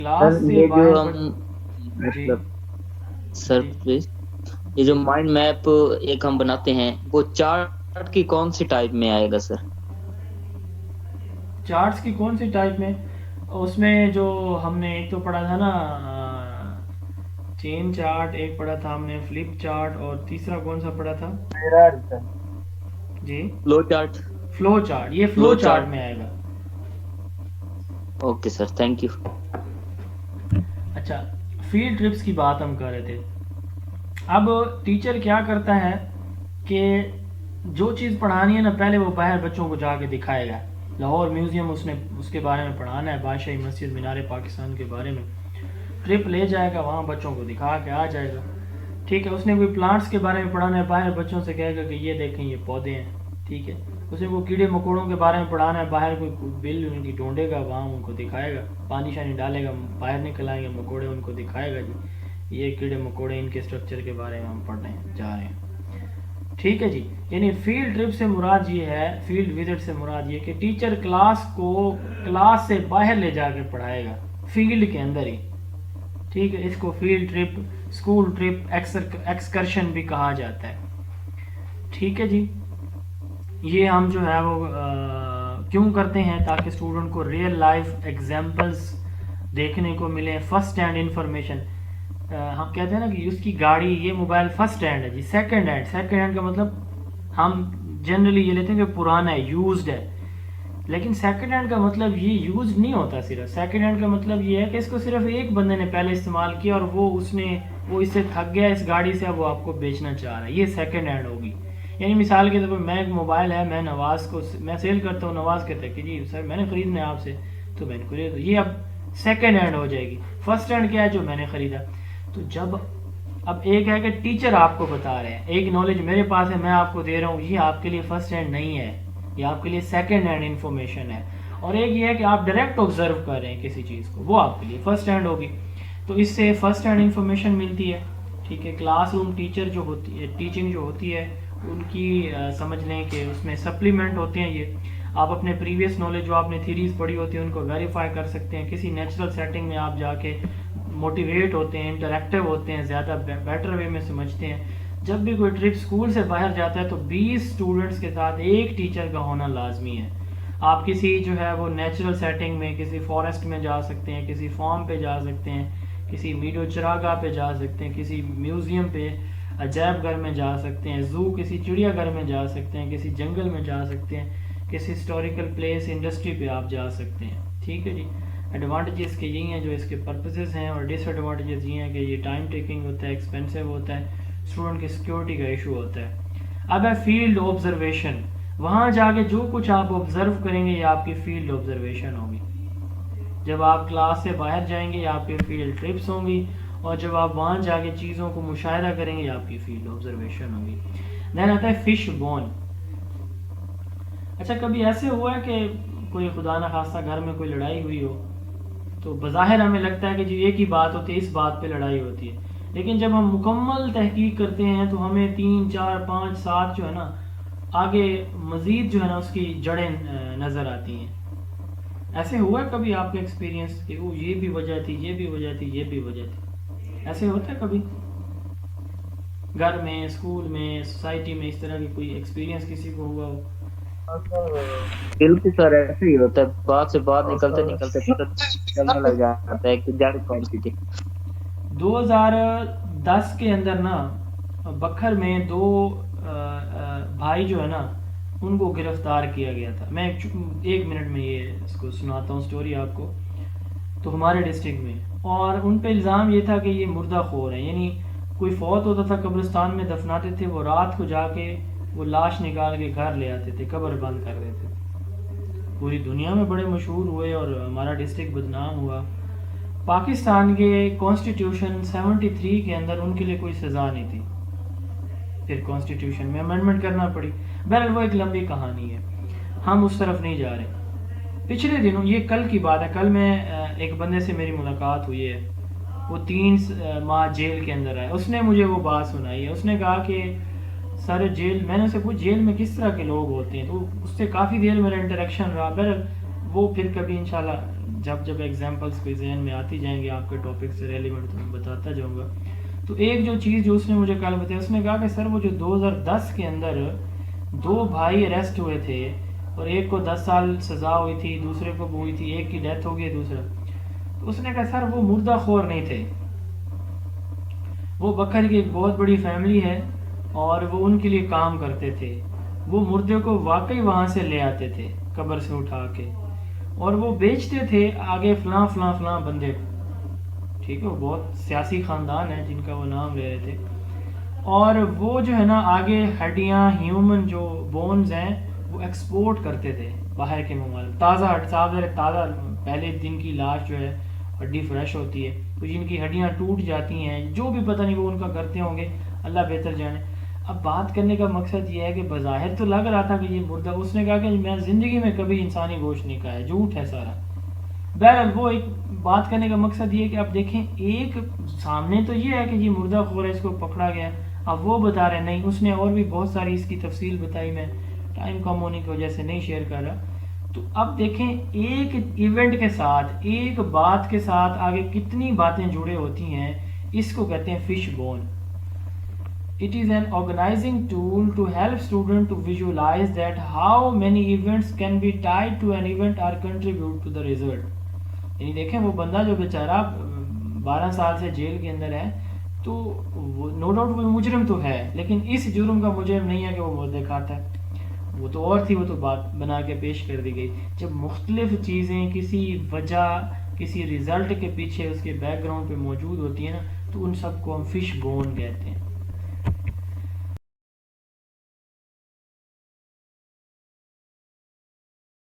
سر class سے یہ جو باہر ہم جی مطلب سر جی پلیز، یہ جو مائنڈ میپ ایک ہم بناتے ہیں وہ چارٹ کی کون سی ٹائپ میں آئے گا سر؟ چارٹس کی کون سی ٹائپ میں؟ اس میں جو ہم نے ایک تو پڑھا تھا نا چین چارٹ، ایک پڑھا تھا ہم نے فلپ چارٹ، اور تیسرا کون سا پڑھا تھا؟ جی فلو چارٹ. فلو چارٹ، یہ فلو فلو چارٹ چارٹ. میں آئے گا. Okay sir, thank you. اچھا، فیلڈ ٹرپس کی بات ہم کر رہے تھے. اب ٹیچر کیا کرتا ہے کہ جو چیز پڑھانی ہے نا پہلے وہ باہر بچوں کو جا کے دکھائے گا. لاہور میوزیم اس نے اس کے بارے میں پڑھانا ہے، بادشاہی مسجد مینار پاکستان کے بارے میں ٹرپ لے جائے گا، وہاں بچوں کو دکھا کے آ جائے گا. ٹھیک ہے، اس نے کوئی پلانٹس کے بارے میں پڑھانا ہے، باہر بچوں سے کہے گا کہ یہ دیکھیں یہ پودے ہیں. ٹھیک ہے، اس نے کوئی کیڑے مکوڑوں کے بارے میں پڑھانا ہے، باہر کوئی بل ان کی ڈھونڈے گا، وہاں ان کو دکھائے گا، پانی شانی ڈالے گا، باہر نکل آئیں گے مکوڑے، ان کو دکھائے گا جی یہ کیڑے مکوڑے ان کے اسٹرکچر کے بارے میں ہم پڑھنے جا رہے ہیں. ٹھیک ہے جی. یعنی فیلڈ ٹرپ سے مراد یہ ہے، فیلڈ وزٹ سے مراد یہ کہ ٹیچر کلاس کو کلاس سے باہر لے جا کے پڑھائے گا، فیلڈ کے اندر ہی. ٹھیک ہے، اس کو field trip, school trip, excursion بھی کہا جاتا ہے. ٹھیک ہے جی. یہ ہم جو ہے وہ کیوں کرتے ہیں؟ تاکہ اسٹوڈنٹ کو ریئل لائف ایگزامپلس دیکھنے کو ملے، فرسٹ ہینڈ انفارمیشن. ہم کہتے ہیں نا کہ اس کی گاڑی، یہ موبائل فرسٹ ہینڈ ہے جی. سیکنڈ ہینڈ، سیکنڈ ہینڈ کا مطلب ہم جنرلی یہ لیتے ہیں کہ پرانا ہے، یوزڈ ہے. لیکن سیکنڈ ہینڈ کا مطلب یہ یوز نہیں ہوتا. صرف سیکنڈ ہینڈ کا مطلب یہ ہے کہ اس کو صرف ایک بندے نے پہلے استعمال کیا اور وہ اس سے تھک گیا اس گاڑی سے، اب وہ آپ کو بیچنا چاہ رہا ہے، یہ سیکنڈ ہینڈ ہوگی. یعنی مثال کے طور پر میں ایک موبائل ہے، میں نواز کو میں سیل کرتا ہوں، نواز کہتا ہے کہ جی سر میں نے خریدنا ہے آپ سے، تو میں نے خرید، یہ اب سیکنڈ ہینڈ ہو جائے گی. فرسٹ ہینڈ کیا ہے؟ جو میں نے خریدا. تو جب اب ایک ہے کہ ٹیچر آپ کو بتا رہے ہیں، ایک نالج میرے پاس ہے میں آپ کو دے رہا ہوں، یہ آپ کے لیے فرسٹ ہینڈ نہیں ہے، یہ آپ کے لیے سیکنڈ ہینڈ انفارمیشن ہے. اور ایک یہ ہے کہ آپ ڈائریکٹ آبزرو کر رہے ہیں کسی چیز کو، وہ آپ کے لیے فرسٹ ہینڈ ہوگی. تو اس سے فرسٹ ہینڈ انفارمیشن ملتی ہے. ٹھیک ہے، کلاس روم ٹیچر جو ہوتی ہے، ٹیچنگ جو ہوتی ہے ان کی سمجھ لیں کہ اس میں سپلیمنٹ ہوتے ہیں. یہ آپ اپنے پریویس نالج جو آپ نے تھیریز پڑھی ہوتی ہیں ان کو ویریفائی کر سکتے ہیں. کسی نیچرل سیٹنگ میں آپ جا کے موٹیویٹ ہوتے ہیں، انٹریکٹیو ہوتے ہیں، زیادہ بیٹر وے میں سمجھتے ہیں. جب بھی کوئی ٹرپ اسکول سے باہر جاتا ہے تو 20 اسٹوڈنٹس کے ساتھ ایک ٹیچر کا ہونا لازمی ہے. آپ کسی جو ہے وہ نیچرل سیٹنگ میں کسی فارسٹ میں جا سکتے ہیں، کسی فارم پہ جا سکتے ہیں، کسی میڈو چراگاہ پہ جا سکتے ہیں، کسی میوزیم پہ، عجائب گھر میں جا سکتے ہیں، زو کسی چڑیا گھر میں جا سکتے ہیں، کسی جنگل میں جا سکتے ہیں، کسی ہسٹوریکل پلیس انڈسٹری پہ آپ جا سکتے ہیں. ٹھیک ہے جی. ایڈوانٹیجز کے یہی ہیں جو اس کے پرپسز ہیں، اور ڈس ایڈوانٹیجز یہ ہیں کہ یہ ٹائم ٹیکنگ ہوتا ہے، ایکسپینسو ہوتا ہے، اسٹوڈنٹ کی سیکورٹی کا ایشو ہوتا ہے. اب ہے فیلڈ آبزرویشن. وہاں جا کے جو کچھ آپ آبزرو کریں گے یہ آپ کی فیلڈ آبزرویشن ہوگی. جب آپ کلاس سے باہر جائیں گے یہ آپ کی فیلڈ ٹرپس ہوں گی، اور جب آپ وہاں جا کے چیزوں کو مشاہدہ کریں گے یہ آپ کی فیلڈ آبزرویشن ہوگی. دین آتا ہے فش بون. اچھا، کبھی ایسے ہوا ہے کہ کوئی خدا نخواستہ گھر میں کوئی لڑائی ہوئی ہو، تو بظاہر ہمیں لگتا ہے کہ جو ایک ہی بات ہوتی ہے، اس بات پہ لڑائی ہوتی ہے، لیکن جب ہم مکمل تحقیق کرتے ہیں تو ہمیں 3 4 5 7 جو ہے نا آگے مزید جو ہے نا اس کی جڑیں نظر آتی ہیں. ایسے ہوا ہے کبھی آپ کا ایکسپیرینس کہ وہ یہ بھی وجہ تھی، یہ بھی وجہ تھی، یہ بھی وجہ تھی؟ ایسے ہوتا ہے کبھی گھر میں، اسکول میں، سوسائٹی میں اس طرح کی کوئی ایکسپیرینس کسی کو ہوا ہو؟ ہاں سر، بالکل سر ایسے ہی ہوتا ہے، بات سے بات نکلتے نکلتے پتہ چلنے لگ جاتا ہے کہ جڑ کون سی تھی. 2010 کے اندر نا بکھر میں دو بھائی جو ہے نا ان کو گرفتار کیا گیا تھا. میں ایک منٹ میں یہ اس کو سناتا ہوں سٹوری آپ کو. تو ہمارے ڈسٹرکٹ میں، اور ان پہ الزام یہ تھا کہ یہ مردہ خور ہیں. یعنی کوئی فوت ہوتا تھا قبرستان میں دفناتے تھے، وہ رات کو جا کے وہ لاش نکال کے گھر لے آتے تھے، قبر بند کر دیتے تھے. پوری دنیا میں بڑے مشہور ہوئے اور ہمارا ڈسٹرکٹ بدنام ہوا. پاکستان کے کانسٹیٹیوشن 73 کے اندر ان کے لیے کوئی سزا نہیں تھی، پھر کانسٹیٹیوشن میں امینڈمنٹ کرنا پڑی. بہرحال وہ ایک لمبی کہانی ہے، ہم اس طرف نہیں جا رہے. پچھلے دنوں، یہ کل کی بات ہے، کل میں ایک بندے سے میری ملاقات ہوئی ہے، وہ 3 ماہ جیل کے اندر ہے. اس نے مجھے وہ بات سنائی ہے. اس نے کہا کہ سارے جیل، میں نے اسے پوچھا جیل میں کس طرح کے لوگ ہوتے ہیں، تو اس سے کافی دیر میرا انٹریکشن رہا. بہرحال وہ پھر کبھی انشاءاللہ جب جب ایگزامپلس کوئی ذہن میں آتی جائیں گے آپ کے ٹاپک سے ریلیونٹ تو میں بتاتا جاؤں گا. تو ایک جو چیز جو اس نے مجھے کل بتایا، اس نے کہا کہ سر وہ جو 2010 کے اندر 2 بھائی اریسٹ ہوئے تھے اور ایک کو 10 سال سزا ہوئی تھی، دوسرے کو ہوئی تھی، ایک کی ڈیتھ ہو گئی دوسرا. تو اس نے کہا سر وہ مردہ خور نہیں تھے، وہ بکر کی ایک بہت بڑی فیملی ہے اور وہ ان کے لیے کام کرتے تھے. وہ مردے کو واقعی وہاں سے لے آتے تھے قبر سے اٹھا کے، اور وہ بیچتے تھے آگے فلاں فلاں فلاں بندے کو. ٹھیک ہے، وہ بہت سیاسی خاندان ہے جن کا وہ نام لے رہے تھے. اور وہ جو ہے نا آگے ہڈیاں ہیومن جو بونز ہیں وہ ایکسپورٹ کرتے تھے باہر کے ممالک. تازہ پہلے دن کی لاش جو ہے ہڈی فریش ہوتی ہے، تو جن کی ہڈیاں ٹوٹ جاتی ہیں جو بھی پتہ نہیں وہ ان کا کرتے ہوں گے، اللہ بہتر جانے. اب بات کرنے کا مقصد یہ ہے کہ بظاہر تو لگ رہا تھا کہ یہ مردہ، اس نے کہا کہ میں زندگی میں کبھی انسانی گوشت نہیں کھایا، جھوٹ ہے سارا. بہرحال وہ ایک بات کرنے کا مقصد یہ ہے کہ اب دیکھیں ایک سامنے تو یہ ہے کہ یہ مردہ خور ہے، اس کو پکڑا گیا. اب وہ بتا رہے نہیں، اس نے اور بھی بہت ساری اس کی تفصیل بتائی، میں ٹائم کم ہونے کی وجہ سے نہیں شیئر کر رہا. تو اب دیکھیں ایک ایونٹ کے ساتھ، ایک بات کے ساتھ آگے کتنی باتیں جڑے ہوتی ہیں. اس کو کہتے ہیں fish bone. It is an organizing tool to help students to visualize that how many events can be tied to an event or contribute to the result. یعنی دیکھیں وہ بندہ جو بیچارہ 12 سال سے جیل کے اندر ہے، تو نو ڈاؤٹ وہ مجرم تو ہے، لیکن اس جرم کا مجرم نہیں ہے کہ وہ مردے کھاتا ہے. وہ تو اور تھی، وہ تو بات بنا کے پیش کر دی گئی. جب مختلف چیزیں کسی وجہ کسی ریزلٹ کے پیچھے اس کے بیک گراؤنڈ پہ موجود ہوتی ہیں نا، تو ان سب کو ہم فش بون کہتے ہیں.